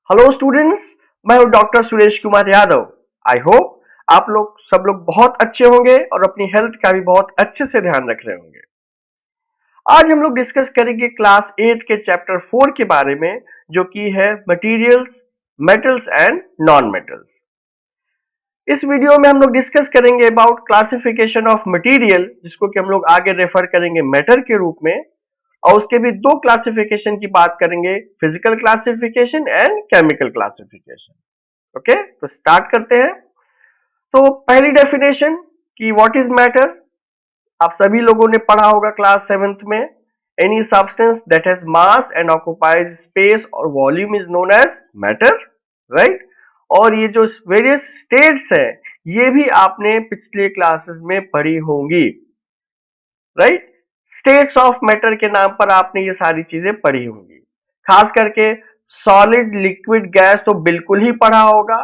Hello students. मैं हूं doctor Suresh Kumar Yadav. I hope आप लोग सब लोग बहुत अच्छे होंगे और अपनी हेल्थ का भी बहुत अच्छे से ध्यान रख रहे होंगे। आज हम लोग डिस्कस करेंगे क्लास 8 के चैप्टर 4 के बारे में, जो कि है materials, metals and non metals. इस वीडियो में हम लोग डिस्कस करेंगे अबाउट क्लासिफिकेशन ऑफ मटेरियल, जिसको कि हम लोग आगे रेफर करेंगे मैटर के रूप में, और उसके भी दो क्लासिफिकेशन की बात करेंगे, physical classification and chemical classification. Okay, तो स्टार्ट करते हैं। तो पहली डेफिनेशन कि व्हाट इज मैटर, आप सभी लोगों ने पढ़ा होगा क्लास 7th में। Any substance that has mass and occupies space और volume is known as matter, right. और ये जो वेरियस स्टेट्स है, ये भी आपने पिछले क्लासेस में पढ़ी होंगी, राइट। स्टेट्स ऑफ मैटर के नाम पर आपने ये सारी चीजें पढ़ी होंगी। खास करके सॉलिड, लिक्विड, गैस तो बिल्कुल ही पढ़ा होगा।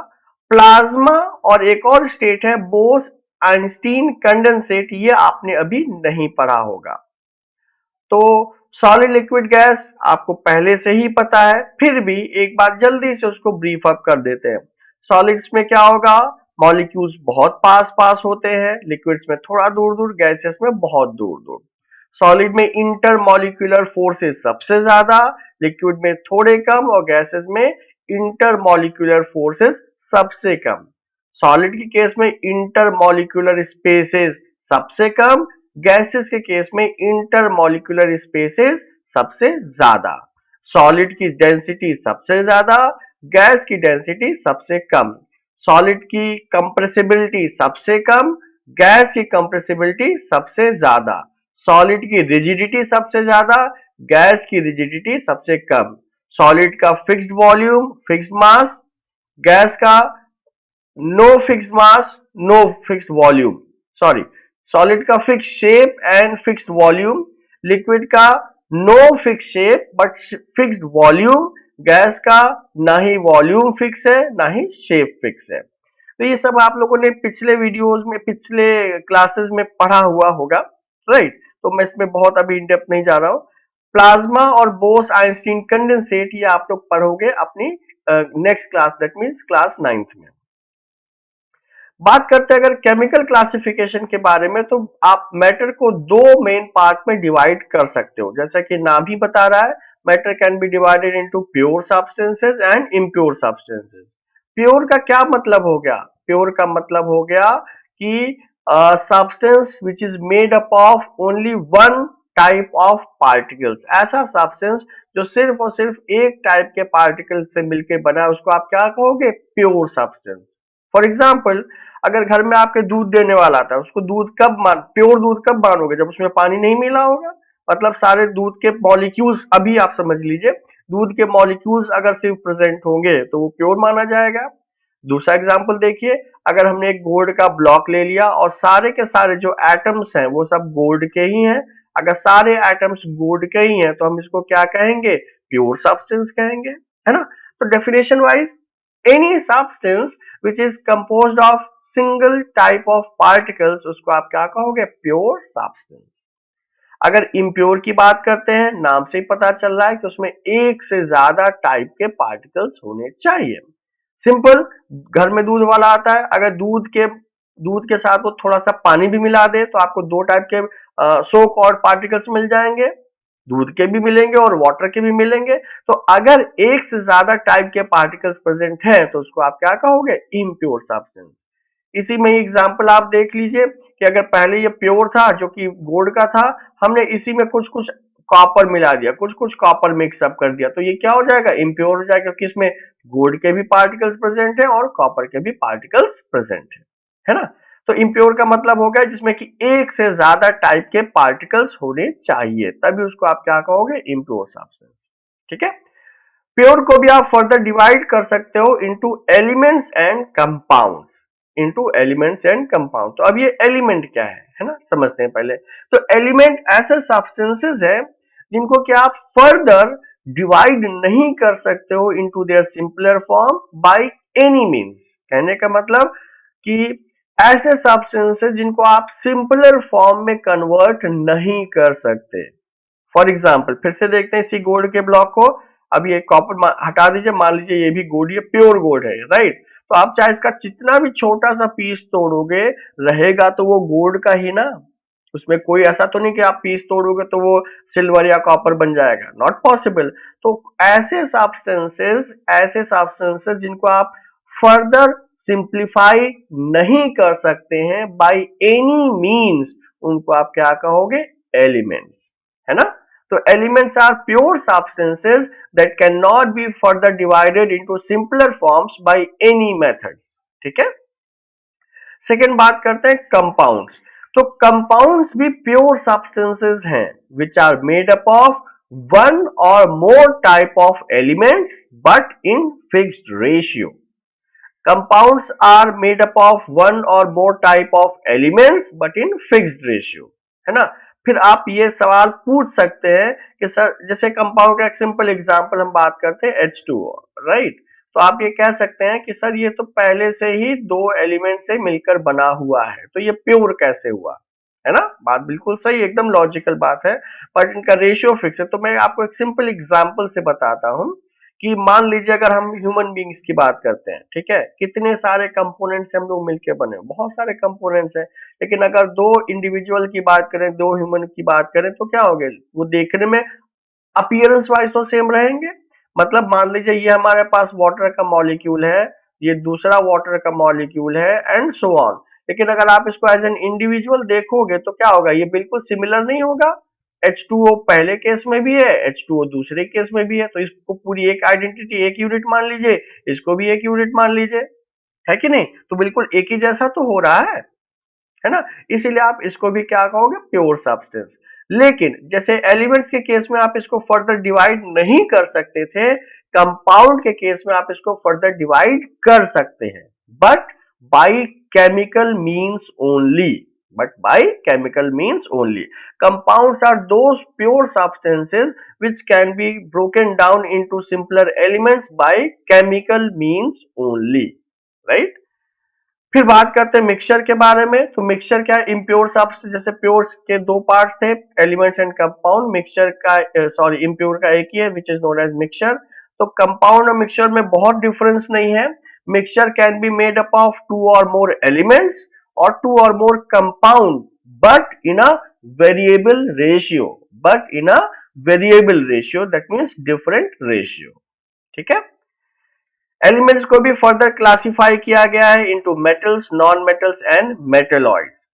प्लाज्मा और एक और स्टेट है बोस आइंस्टीन कंडेंसेट, ये आपने अभी नहीं पढ़ा होगा। तो सॉलिड, लिक्विड, गैस आपको पहले से ही पता है, फिर भी एक बार जल्दी से उसको ब्रीफ अप कर देते हैं। सॉलिड्स में क्या होगा, मॉलिक्यूल्स बहुत पास पास होते हैं, लिक्विड्स में थोड़ा दूर दूर, गैसेस में बहुत दूर दूर। सॉलिड में इंटरमॉलिक्यूलर फोर्सेस सबसे ज्यादा, लिक्विड में थोड़े कम और गैसेस में इंटरमॉलिक्यूलर फोर्सेस सबसे कम। सॉलिड के केस में इंटरमॉलिक्यूलर स्पेसेस सबसे कम, गैसेस के केस में इंटरमॉलिक्यूलर स्पेसेस सबसे ज्यादा। सॉलिड की डेंसिटी सबसे ज्यादा, गैस की डेंसिटी सबसे कम। सॉलिड की कंप्रेसिबिलिटी सबसे कम, गैस की कंप्रेसिबिलिटी सबसे ज्यादा। सॉलिड की रिजिडिटी सबसे ज्यादा, गैस की रिजिडिटी सबसे कम। सॉलिड का fixed volume, fixed mass, gas का no fixed mass, no fixed volume, sorry, solid का fix shape and fixed volume, liquid का no fix shape but fixed volume, gas का ना ही वॉल्यूम फिक्स है ना ही शेप फिक्स है। तो ये सब आप लोगों ने पिछले वीडियोस में, पिछले क्लासेस में पढ़ा हुआ होगा, राइट। तो मैं इसमें बहुत अभी इन डेप्थ नहीं जा रहा हूं। प्लाज्मा और बोस आइंस्टीन कंडेंसेट ये आप लोग पढ़ोगे अपनी next class, that means class 9th में। बात करते हैं अगर केमिकल क्लासिफिकेशन के बारे में, तो आप मैटर को दो मेन पार्ट में डिवाइड कर सकते हो। जैसा कि नाम ही बता रहा है, matter can be divided into pure substances and impure substances. Pure का क्या मतलब हो गया, प्योर का मतलब हो गया कि substance which is made up of only one type of particles. ऐसा सब्सटेंस जो सिर्फ और सिर्फ एक टाइप के पार्टिकल से मिलकर बना है, उसको आप क्या कहोगे, प्योर सब्सटेंस। फॉर एग्जाम्पल, अगर घर में आपके दूध देने वाला था, उसको दूध कब प्योर दूध कब मानोगे, जब उसमें पानी नहीं मिला होगा। मतलब सारे दूध के मॉलिक्यूल्स, अभी आप समझ लीजिए, दूध के मॉलिक्यूल्स अगर सिर्फ प्रेजेंट होंगे तो वो प्योर माना जाएगा। दूसरा एग्जांपल देखिए, अगर हमने एक गोल्ड का ब्लॉक ले लिया और सारे के सारे जो एटम्स हैं वो सब गोल्ड के ही हैं, अगर सारे एटम्स गोल्ड के ही हैं तो हम इसको क्या कहेंगे, प्योर सब्सटेंस कहेंगे, है ना। तो definition wise, any substance which is composed of single type of particles, उसको आप क्या कहोगे, प्योर सब्सटेंस। अगर इम्प्योर की बात करते हैं, नाम से ही पता चल रहा है कि उसमें एक से ज्यादा टाइप के पार्टिकल्स होने चाहिए। सिंपल, घर में दूध वाला आता है, अगर दूध के साथ वो थोड़ा सा पानी भी मिला दे तो आपको दो टाइप के सो कॉल्ड पार्टिकल्स मिल जाएंगे, दूध के भी मिलेंगे और वाटर के भी मिलेंगे। तो अगर एक से ज्यादा टाइप के पार्टिकल्स प्रेजेंट हैं तो उसको आप क्या कहोगे, इम्प्योर सब्सटेंस। इसी में ही एग्जांपल आप देख लीजिए कि अगर पहले ये प्योर था जो कि गोल्ड का था, हमने इसी में कुछ कुछ कॉपर मिला दिया, कुछ कुछ कॉपर मिक्सअप कर दिया, तो ये क्या हो जाएगा, इम्प्योर हो जाएगा, क्योंकि इसमें गोल्ड के भी पार्टिकल्स प्रेजेंट है और कॉपर के भी पार्टिकल्स प्रेजेंट है ना। तो इम्प्योर का मतलब हो गया जिसमें कि एक से ज्यादा टाइप के पार्टिकल्स होने चाहिए, तभी उसको आप क्या कहोगे, इम्प्योर सब्सटेंस। ठीक है। प्योर को भी आप फर्दर डिवाइड कर सकते हो into elements and compounds, into elements and compound. तो अब ये एलिमेंट क्या है ना, समझते हैं पहले। तो एलिमेंट ऐसे सब्सटेंसेस है जिनको कि आप फर्दर डिवाइड नहीं कर सकते हो into their simpler form by any means. कहने का मतलब कि ऐसे सब्सटेंसेस जिनको आप सिंपलर फॉर्म में कन्वर्ट नहीं कर सकते। फॉर एग्जाम्पल फिर से देखते हैं इसी गोल्ड के ब्लॉक को। अब ये कॉपर हटा दीजिए, मान लीजिए ये भी गोल्ड, ये प्योर गोल्ड है, राइट। तो आप चाहे इसका जितना भी छोटा सा पीस तोड़ोगे, रहेगा तो वो गोल्ड का ही ना। उसमें कोई ऐसा तो नहीं कि आप पीस तोड़ोगे तो वो सिल्वर या कॉपर बन जाएगा, नॉट पॉसिबल। तो ऐसे सब्सटेंसेस जिनको आप फर्दर सिंप्लीफाई नहीं कर सकते हैं बाय एनी मीन्स, उनको आप क्या कहोगे? एलिमेंट्स, है ना। तो elements are pure substances that can not be further divided into simpler forms by any methods, ठीक है। सेकेंड बात करते हैं कंपाउंड्स। तो कंपाउंड्स भी प्योर सब्सटेंसेस हैं which are made up of one और more type of elements but in fixed ratio. Compounds are made up of one or more type of elements but in fixed ratio, है ना। फिर आप ये सवाल पूछ सकते हैं कि सर, जैसे कंपाउंड का एक सिंपल एग्जांपल हम बात करते हैं H2O, राइट। तो आप ये कह सकते हैं कि सर ये तो पहले से ही दो एलिमेंट से मिलकर बना हुआ है, तो ये प्योर कैसे हुआ, है ना। बात बिल्कुल सही, एकदम लॉजिकल बात है, बट इनका रेशियो फिक्स है। तो मैं आपको एक सिंपल एग्जांपल से बताता हूं कि मान लीजिए अगर हम ह्यूमन बींग्स की बात करते हैं, ठीक है, कितने सारे कंपोनेंट्स हम लोग मिलके बने, बहुत सारे कंपोनेंट्स हैं। लेकिन अगर दो इंडिविजुअल की बात करें, दो ह्यूमन की बात करें, तो क्या हो गए, वो देखने में अपीयरेंस वाइज तो सेम रहेंगे। मतलब मान लीजिए ये हमारे पास वाटर का मॉलिक्यूल है, ये दूसरा वाटर का मॉलिक्यूल है, एंड सो ऑन। लेकिन अगर आप इसको एज एन इंडिविजुअल देखोगे तो क्या होगा, ये बिल्कुल सिमिलर नहीं होगा। H2O पहले केस में भी है, H2O दूसरे केस में भी है, तो इसको पूरी एक आइडेंटिटी, एक यूनिट मान लीजिए, इसको भी एक यूनिट मान लीजिए, है कि नहीं। तो बिल्कुल एक ही जैसा तो हो रहा है ना। इसीलिए आप इसको भी क्या कहोगे, प्योर सब्सटेंस। लेकिन जैसे एलिमेंट्स के केस में आप इसको फर्दर डिवाइड नहीं कर सकते थे, कंपाउंड के केस में आप इसको फर्दर डिवाइड कर सकते हैं, but by chemical means only, compounds are those pure substances which can be broken down into simpler elements by chemical means only, right। फिर बात करते हैं मिक्सचर के बारे में। तो मिक्सचर क्या है, इम्प्योर सब्सटेंस, जैसे प्योर के दो पार्ट्स थे, एलिमेंट्स एंड कंपाउंड। मिक्सचर का इम्प्योर का एक ही है, which is known as mixture. तो कंपाउंड और मिक्सचर में बहुत डिफरेंस नहीं है। Mixture can be made up of two और मोर एलिमेंट्स और टू और more compound but in a variable ratio, that means different ratio, ठीक है। एलिमेंट्स को भी फर्दर क्लासिफाई किया गया है into metals, non metals and metalloids.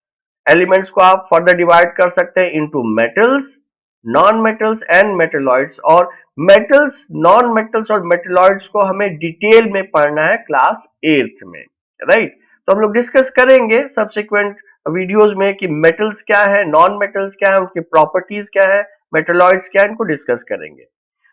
Elements को आप फर्दर डिवाइड कर सकते हैं into metals, non metals and metalloids. और मेटल्स, नॉन मेटल्स और मेटेलॉइड्स को हमें डिटेल में पढ़ना है क्लास 8th में, राइट। तो हम लोग डिस्कस करेंगे सब्सिक्वेंट वीडियोस में कि मेटल्स क्या है, नॉन मेटल्स क्या है, उनकी प्रॉपर्टीज क्या है, मेटेलॉइड्स क्या है, इनको डिस्कस करेंगे।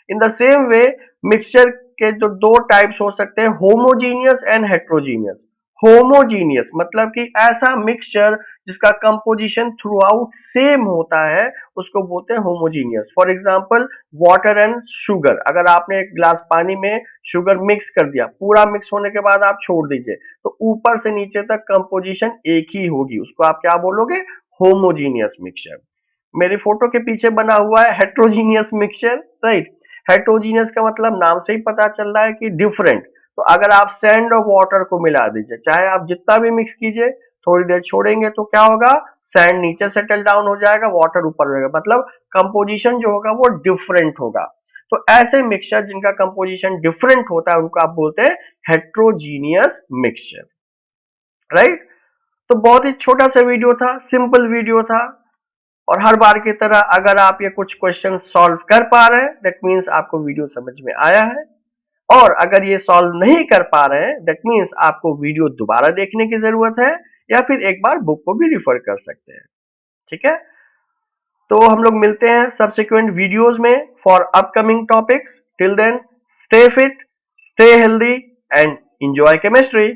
In the same way mixture के जो दो टाइप्स हो सकते हैं, होमोजीनियस एंड हेट्रोजीनियस। होमोजीनियस मतलब कि ऐसा मिक्सचर जिसका कंपोजिशन थ्रू आउट सेम होता है, उसको बोलते हैं homogeneous. For example water and sugar, अगर आपने एक गिलास पानी में शुगर मिक्स कर दिया, पूरा मिक्स होने के बाद आप छोड़ दीजिए, तो ऊपर से नीचे तक कंपोजिशन एक ही होगी, उसको आप क्या बोलोगे, होमोजीनियस मिक्सचर। मेरी फोटो के पीछे बना हुआ है हेट्रोजीनियस मिक्सचर, राइट। हेट्रोजीनियस का मतलब नाम से ही पता चल रहा है कि डिफरेंट। तो अगर आप सैंड और वाटर को मिला दीजिए, चाहे आप जितना भी मिक्स कीजिए, थोड़ी देर छोड़ेंगे तो क्या होगा, सैंड नीचे सेटल डाउन हो जाएगा, वाटर ऊपर रहेगा, मतलब कंपोजिशन जो होगा वो डिफरेंट होगा। तो ऐसे मिक्सचर जिनका कंपोजिशन डिफरेंट होता है उनको आप बोलते हैं हेट्रोजीनियस मिक्सचर, राइट। तो बहुत ही छोटा सा वीडियो था, सिंपल वीडियो था, और हर बार की तरह अगर आप ये कुछ क्वेश्चन सॉल्व कर पा रहे हैं, दैट मीन्स आपको वीडियो समझ में आया है। और अगर ये सॉल्व नहीं कर पा रहे हैं, दैट मीन्स आपको वीडियो दोबारा देखने की जरूरत है, या फिर एक बार बुक को भी रिफर कर सकते हैं, ठीक है। तो हम लोग मिलते हैं सब्सिक्वेंट वीडियोस में for upcoming topics. Till then stay fit, stay healthy and enjoy chemistry.